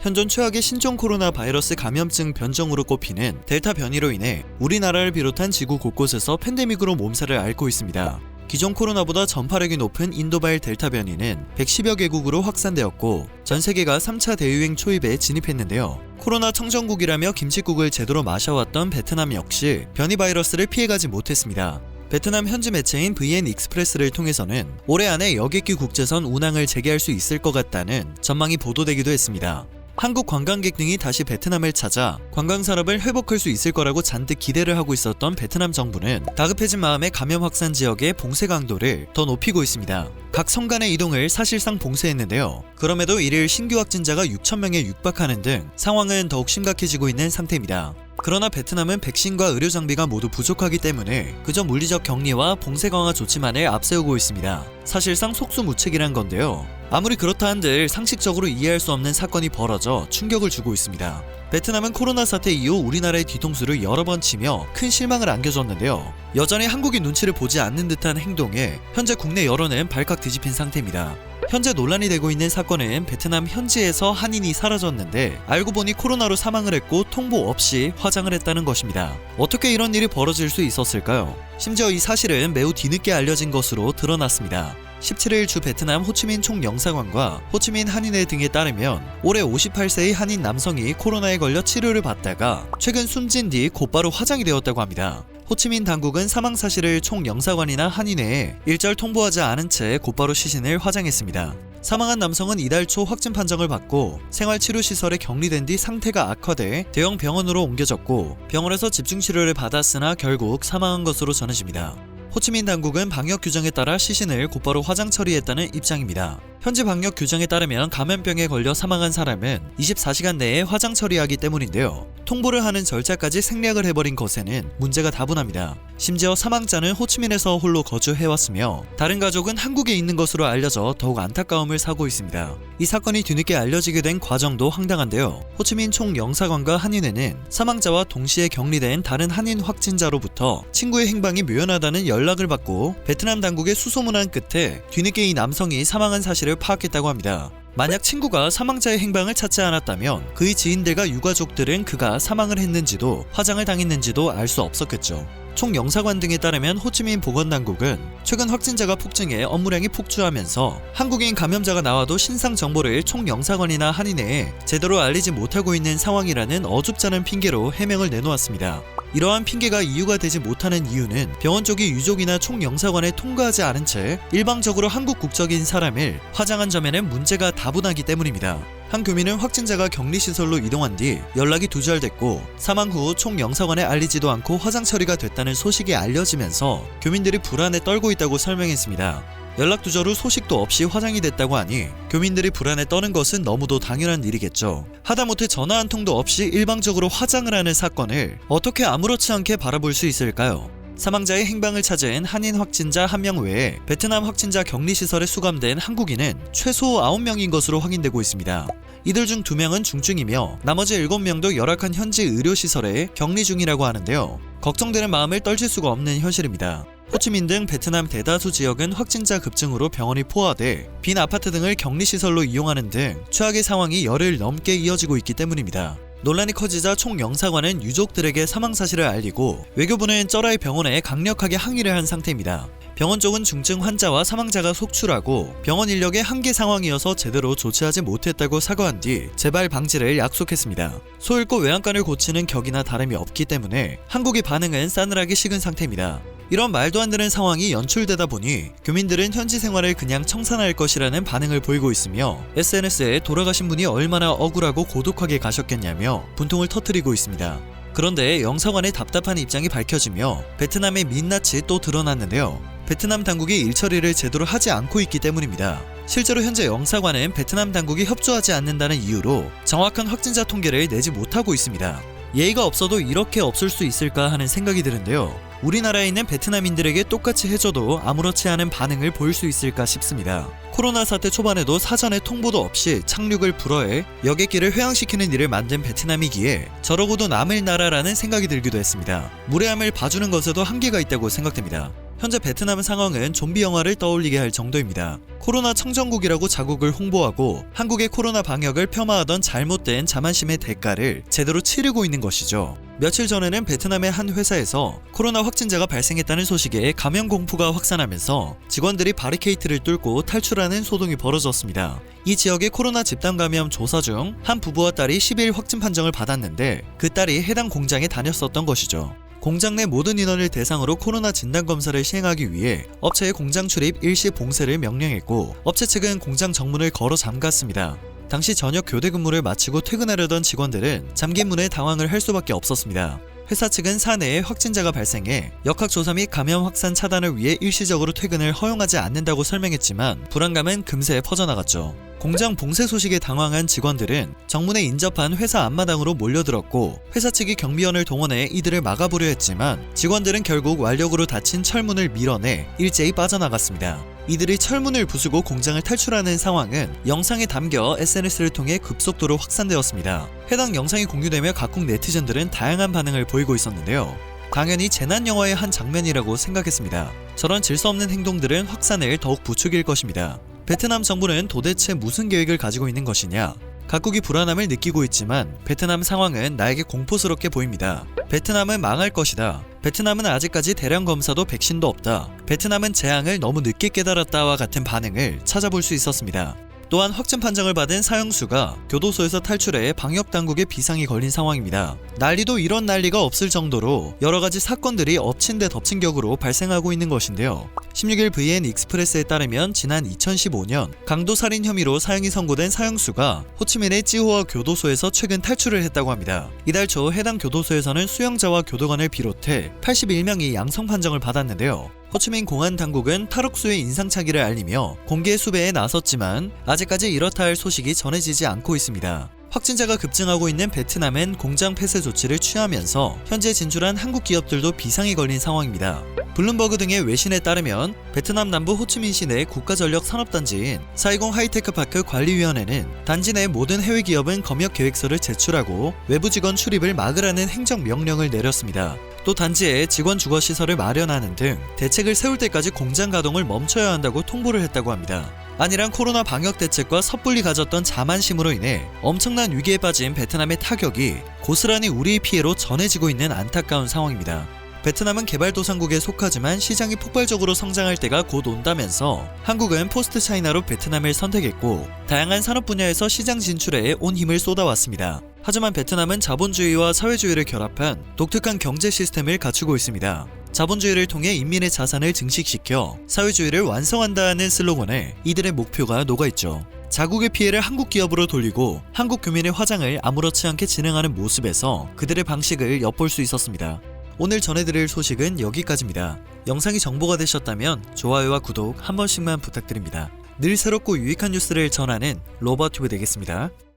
현존 최악의 신종 코로나 바이러스 감염증 변종으로 꼽히는 델타 변이로 인해 우리나라를 비롯한 지구 곳곳에서 팬데믹으로 몸살을 앓고 있습니다. 기존 코로나보다 전파력이 높은 인도발 델타 변이는 110여 개국으로 확산되었고 전 세계가 3차 대유행 초입에 진입했는데요. 코로나 청정국이라며 김칫국을 제대로 마셔왔던 베트남 역시 변이 바이러스를 피해가지 못했습니다. 베트남 현지 매체인 VN 익스프레스를 통해서는 올해 안에 여객기 국제선 운항을 재개할 수 있을 것 같다는 전망이 보도되기도 했습니다. 한국 관광객 등이 다시 베트남을 찾아 관광산업을 회복할 수 있을 거라고 잔뜩 기대를 하고 있었던 베트남 정부는 다급해진 마음에 감염 확산 지역의 봉쇄 강도를 더 높이고 있습니다. 각 성 간의 이동을 사실상 봉쇄했는데요. 그럼에도 일일 신규 확진자가 6,000명에 육박하는 등 상황은 더욱 심각해지고 있는 상태입니다. 그러나 베트남은 백신과 의료 장비가 모두 부족하기 때문에 그저 물리적 격리와 봉쇄 강화 조치만을 앞세우고 있습니다. 사실상 속수무책이란 건데요. 아무리 그렇다 한들 상식적으로 이해할 수 없는 사건이 벌어져 충격을 주고 있습니다. 베트남은 코로나 사태 이후 우리나라의 뒤통수를 여러 번 치며 큰 실망을 안겨줬는데요. 여전히 한국이 눈치를 보지 않는 듯한 행동에 현재 국내 여론은 발칵 뒤집힌 상태입니다. 현재 논란이 되고 있는 사건은 베트남 현지에서 한인이 사라졌는데 알고 보니 코로나로 사망을 했고 통보 없이 화장을 했다는 것입니다. 어떻게 이런 일이 벌어질 수 있었을까요? 심지어 이 사실은 매우 뒤늦게 알려진 것으로 드러났습니다. 17일 주 베트남 호치민 총영사관과 호치민 한인회 등에 따르면 올해 58세의 한인 남성이 코로나에 걸려 치료를 받다가 최근 숨진 뒤 곧바로 화장이 되었다고 합니다. 호치민 당국은 사망 사실을 총영사관이나 한인회에 일절 통보하지 않은 채 곧바로 시신을 화장했습니다. 사망한 남성은 이달 초 확진 판정을 받고 생활치료시설에 격리된 뒤 상태가 악화돼 대형 병원으로 옮겨졌고 병원에서 집중치료를 받았으나 결국 사망한 것으로 전해집니다. 호치민 당국은 방역 규정에 따라 시신을 곧바로 화장 처리했다는 입장입니다. 현지 방역 규정에 따르면 감염병에 걸려 사망한 사람은 24시간 내에 화장 처리하기 때문인데요. 통보를 하는 절차까지 생략을 해버린 것에는 문제가 다분합니다. 심지어 사망자는 호치민에서 홀로 거주해왔으며 다른 가족은 한국에 있는 것으로 알려져 더욱 안타까움을 사고 있습니다. 이 사건이 뒤늦게 알려지게 된 과정도 황당한데요. 호치민 총영사관과 한인회는 사망자와 동시에 격리된 다른 한인 확진자로부터 친구의 행방이 묘연하다는 연락을 받고 베트남 당국에 수소문한 끝에 뒤늦게 이 남성이 사망한 사실을 파악했다고 합니다. 만약 친구가 사망자의 행방을 찾지 않았다면 그의 지인들과 유가족들은 그가 사망을 했는지도 화장을 당했는지도 알 수 없었겠죠. 총영사관 등에 따르면 호치민 보건당국은 최근 확진자가 폭증해 업무량이 폭주하면서 한국인 감염자가 나와도 신상 정보를 총영사관이나 한인회에 제대로 알리지 못하고 있는 상황이라는 어줍잖은 핑계로 해명을 내놓았습니다. 이러한 핑계가 이유가 되지 못하는 이유는 병원 쪽이 유족이나 총영사관에 통과하지 않은 채 일방적으로 한국 국적인 사람을 화장한 점에는 문제가 다분하기 때문입니다. 한 교민은 확진자가 격리시설로 이동한 뒤 연락이 두절됐고 사망 후 총영사관에 알리지도 않고 화장 처리가 됐다는 소식이 알려지면서 교민들이 불안에 떨고 있다고 설명했습니다. 연락 두절 후 소식도 없이 화장이 됐다고 하니 교민들이 불안에 떠는 것은 너무도 당연한 일이겠죠. 하다못해 전화 한 통도 없이 일방적으로 화장을 하는 사건을 어떻게 아무렇지 않게 바라볼 수 있을까요? 사망자의 행방을 찾은 한인 확진자 1명 외에 베트남 확진자 격리시설에 수감된 한국인은 최소 9명인 것으로 확인되고 있습니다. 이들 중 2명은 중증이며 나머지 7명도 열악한 현지 의료시설에 격리 중이라고 하는데요. 걱정되는 마음을 떨칠 수가 없는 현실입니다. 호치민 등 베트남 대다수 지역은 확진자 급증으로 병원이 포화돼 빈 아파트 등을 격리시설로 이용하는 등 최악의 상황이 열흘 넘게 이어지고 있기 때문입니다. 논란이 커지자 총영사관은 유족들에게 사망 사실을 알리고 외교부는 쩌라이 병원에 강력하게 항의를 한 상태입니다. 병원 쪽은 중증 환자와 사망자가 속출하고 병원 인력의 한계 상황이어서 제대로 조치하지 못했다고 사과한 뒤 재발 방지를 약속했습니다. 소잃고 외양간을 고치는 격이나 다름이 없기 때문에 한국의 반응은 싸늘하게 식은 상태입니다. 이런 말도 안 되는 상황이 연출되다 보니 교민들은 현지 생활을 그냥 청산할 것이라는 반응을 보이고 있으며 SNS에 돌아가신 분이 얼마나 억울하고 고독하게 가셨겠냐며 분통을 터뜨리고 있습니다. 그런데 영사관의 답답한 입장이 밝혀지며 베트남의 민낯이 또 드러났는데요. 베트남 당국이 일처리를 제대로 하지 않고 있기 때문입니다. 실제로 현재 영사관은 베트남 당국이 협조하지 않는다는 이유로 정확한 확진자 통계를 내지 못하고 있습니다. 예의가 없어도 이렇게 없을 수 있을까 하는 생각이 드는데요. 우리나라에 있는 베트남인들에게 똑같이 해줘도 아무렇지 않은 반응을 보일 수 있을까 싶습니다. 코로나 사태 초반에도 사전에 통보도 없이 착륙을 불허해 여객기를 회항시키는 일을 만든 베트남이기에 저러고도 남을 나라라는 생각이 들기도 했습니다. 무례함을 봐주는 것에도 한계가 있다고 생각됩니다. 현재 베트남 상황은 좀비 영화를 떠올리게 할 정도입니다. 코로나 청정국이라고 자국을 홍보하고 한국의 코로나 방역을 폄하하던 잘못된 자만심의 대가를 제대로 치르고 있는 것이죠. 며칠 전에는 베트남의 한 회사에서 코로나 확진자가 발생했다는 소식에 감염 공포가 확산하면서 직원들이 바리케이트를 뚫고 탈출하는 소동이 벌어졌습니다. 이 지역의 코로나 집단 감염 조사 중 한 부부와 딸이 10일 확진 판정을 받았는데 그 딸이 해당 공장에 다녔었던 것이죠. 공장 내 모든 인원을 대상으로 코로나 진단검사를 시행하기 위해 업체의 공장 출입 일시 봉쇄를 명령했고 업체 측은 공장 정문을 걸어 잠갔습니다. 당시 저녁 교대 근무를 마치고 퇴근하려던 직원들은 잠긴 문에 당황을 할 수밖에 없었습니다. 회사 측은 사내에 확진자가 발생해 역학조사 및 감염 확산 차단을 위해 일시적으로 퇴근을 허용하지 않는다고 설명했지만 불안감은 금세 퍼져나갔죠. 공장 봉쇄 소식에 당황한 직원들은 정문에 인접한 회사 앞마당으로 몰려들었고 회사 측이 경비원을 동원해 이들을 막아보려 했지만 직원들은 결국 완력으로 닫힌 철문을 밀어내 일제히 빠져나갔습니다. 이들이 철문을 부수고 공장을 탈출하는 상황은 영상에 담겨 SNS를 통해 급속도로 확산되었습니다. 해당 영상이 공유되며 각국 네티즌들은 다양한 반응을 보이고 있었는데요. 당연히 재난 영화의 한 장면이라고 생각했습니다. 저런 질서 없는 행동들은 확산을 더욱 부추길 것입니다. 베트남 정부는 도대체 무슨 계획을 가지고 있는 것이냐? 각국이 불안함을 느끼고 있지만 베트남 상황은 나에게 공포스럽게 보입니다. 베트남은 망할 것이다. 베트남은 아직까지 대량 검사도 백신도 없다. 베트남은 재앙을 너무 늦게 깨달았다와 같은 반응을 찾아볼 수 있었습니다. 또한 확진 판정을 받은 사형수가 교도소에서 탈출해 방역당국의 비상이 걸린 상황입니다. 난리도 이런 난리가 없을 정도로 여러가지 사건들이 엎친 데 덮친 격으로 발생하고 있는 것인데요. 16일 VN 익스프레스에 따르면 지난 2015년 강도살인 혐의로 사형이 선고된 사형수가 호치민의 찌호어 교도소에서 최근 탈출을 했다고 합니다. 이달 초 해당 교도소에서는 수용자와 교도관을 비롯해 81명이 양성 판정을 받았는데요. 호치민 공안 당국은 탈옥수의 인상착의를 알리며 공개 수배에 나섰지만 아직까지 이렇다 할 소식이 전해지지 않고 있습니다. 확진자가 급증하고 있는 베트남은 공장 폐쇄 조치를 취하면서 현재 진출한 한국 기업들도 비상이 걸린 상황입니다. 블룸버그 등의 외신에 따르면 베트남 남부 호치민시 내 국가전력산업단지인 사이공 하이테크파크 관리위원회는 단지 내 모든 해외 기업은 검역 계획서를 제출하고 외부 직원 출입을 막으라는 행정명령을 내렸습니다. 또 단지에 직원 주거시설을 마련하는 등 대책을 세울 때까지 공장 가동을 멈춰야 한다고 통보를 했다고 합니다. 아니란 코로나 방역 대책과 섣불리 가졌던 자만심으로 인해 엄청난 위기에 빠진 베트남의 타격이 고스란히 우리의 피해로 전해지고 있는 안타까운 상황입니다. 베트남은 개발도상국에 속하지만 시장이 폭발적으로 성장할 때가 곧 온다면서 한국은 포스트 차이나로 베트남을 선택했고 다양한 산업 분야에서 시장 진출에 온 힘을 쏟아왔습니다. 하지만 베트남은 자본주의와 사회주의를 결합한 독특한 경제 시스템을 갖추고 있습니다. 자본주의를 통해 인민의 자산을 증식시켜 사회주의를 완성한다는 슬로건에 이들의 목표가 녹아있죠. 자국의 피해를 한국 기업으로 돌리고 한국 교민의 화장을 아무렇지 않게 진행하는 모습에서 그들의 방식을 엿볼 수 있었습니다. 오늘 전해드릴 소식은 여기까지입니다. 영상이 정보가 되셨다면 좋아요와 구독 한 번씩만 부탁드립니다. 늘 새롭고 유익한 뉴스를 전하는 로버튜브 되겠습니다.